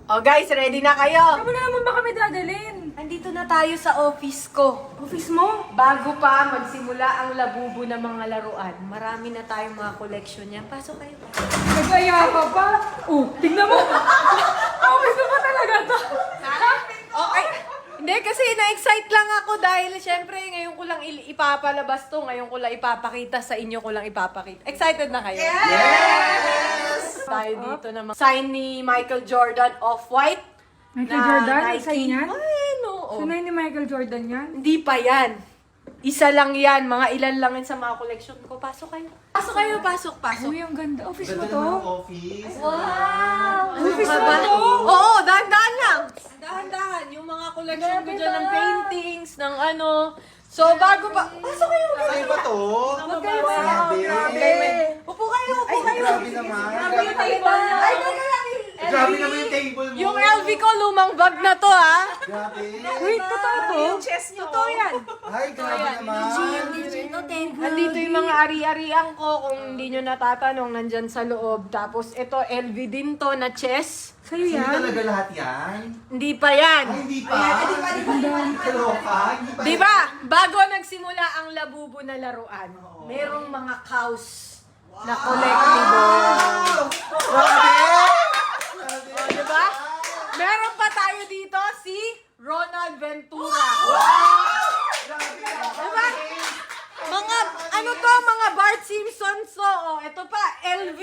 Oh guys, ready na kayo? Saan mo na naman ba kami dadalhin? Andito na tayo sa office ko. Office mo? Bago pa magsimula ang labubo ng mga laruan, marami na tayong mga collection yan. Pasok kayo. Nagaya ka pa? Oh, tignan mo! Office mo pa talaga to? Okay. Hindi, kasi na-excite lang ako dahil syempre ngayon ko lang ipapalabas to. Ngayon ko lang ipapakita sa inyo ko lang ipapakita. Excited na kayo? Yes! Tayo dito naman. Sign ni Michael Jordan, Off-White. Michael Jordan? Sign yan? Ay, no. So na ni Michael Jordan yan? Hindi pa yan. Isa lang yan. Mga ilan lang yan sa mga collection ko. Pasok kayo. Pasok kayo, pasok. Uy, ang ganda. Office mo Ganda to? naman ang office. Wow! Office Ano mo ba? to? Oo, dahan-dahan lang. Dahan-dahan. Yung mga collection ko dyan ng paintings, ng ano. So, bago pa. Pasok kayo. Sa'yo ba to? Huwag kayo. Grabe. Upo kayo, upo kayo. Grabe naman. Grabe yung table niya. Ay, Grabe naman yung table mo. yung LV ko, lumang bag na to, ha? Grabe. Wait, totoo to? Totoo yan. Ay, grabe naman. Andito yung mga ari-arian ko. Kung hindi nyo natatanong, nandyan sa loob. Tapos, ito, LV din to na chess. Sa'yo Sa'yo yan? talaga lahat yan? Hindi pa yan. Ay, hindi pa. Kaloka. Hindi pa. Di ba? Bago nagsimula ang labubo na laruan, merong mga cows na collectible. Grabe! O, di ba? Meron pa tayo dito si Ronald Ventura. Diba? Mga, ano to, mga Bart Simpsons to. O, ito pa, LV.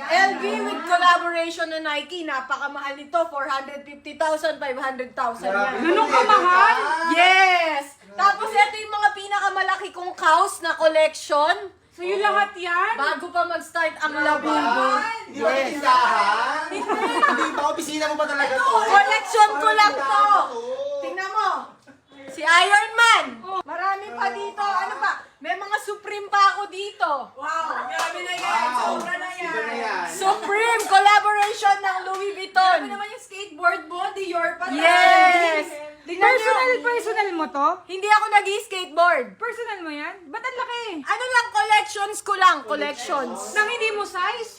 LV with collaboration na Nike. Napakamahal nito. 450,000, 500,000 yan. Ganun kamahal? Yes! Tapos ito yung mga pinakamalaki kong cows na collection. Sa'yo lahat yan? Bago pa mag-start ang labubo. Hindi ba tindahan? Hindi ba? Opisina mo ba talaga to? Collection ko lang to. Tingnan mo. Si Iron Man. Marami pa dito. Ano pa? May mga Supreme pa ako dito. Wow, grabe na yan. Sobra na yan. Iba na yan. Supreme collaboration ng Louis Vuitton. Ano naman yung skateboard mo? Dior pa tayo. Yes! Tingnan nyo. Personal mo to? Hindi ako nag-skateboard. Personal mo yan? Ba't ang laki? Ano lang, collections ko lang. Collections. Nang hindi mo size?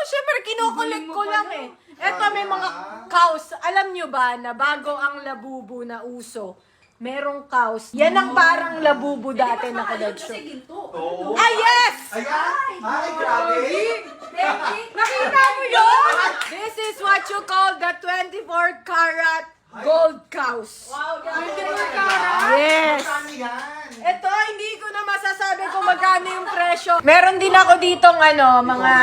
Syempre, kinokollect ko lang eh. Eto, may mga cows. Alam nyo ba na bago ang labubo na uso, merong cows. Yan ang parang labubo dati na collection. Kasi ginto. Oo. Ah, yes! Ayan! Ay, grabe! Nakita mo yun? This is what you call the 24 karat gold cows. Wow, grabe. Yes! Ano yan? Ito, hindi ko na masasabi kung magkano yung presyo. Meron din ako ditong mga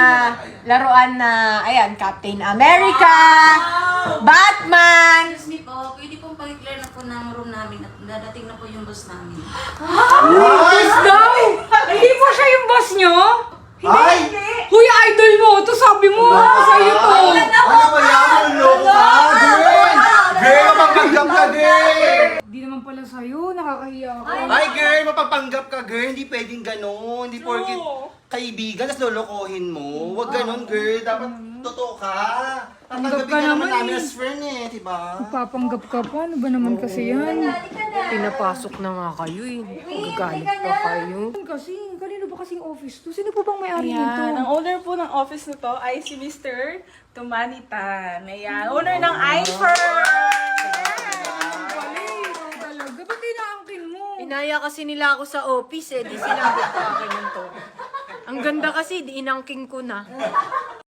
laruan na, ayan, Captain America, Batman. Excuse me po, pwede pong pag-clear na po ng room namin at dadating na po yung boss namin. Daw! Hindi po siya yung boss nyo? Ay! Huy, idol mo! Ito sabi mo! Sa'yo to! Ano ba yan? Ano loko ka? Girl! Girl, mapagpanggap ka, girl! Hindi naman pala sa'yo. Nakakahiya ako. Ay, girl, mapagpanggap ka, girl. Hindi pwedeng gano'n. Hindi porkit kaibigan, tas lolokohin mo. Huwag gano'n, girl. Dapat totoo ka. Tatanggapin ka naman namin as friend eh, diba? Papanggap ka pa. Ano ba naman kasi yan? Pinapasok na nga kayo eh. Gagalit pa kayo. Kasi, kanino ba kasing office to? Sino po bang may-ari Ayan, nito? ang owner po ng office na to ay si Mr. Tumanitan. Ayan, owner ng iFirm. Talaga, ba't inaangkin mo? Inaya kasi nila ako sa office eh. Di sinabi ko akin to. Ang ganda kasi, di inangking ko na.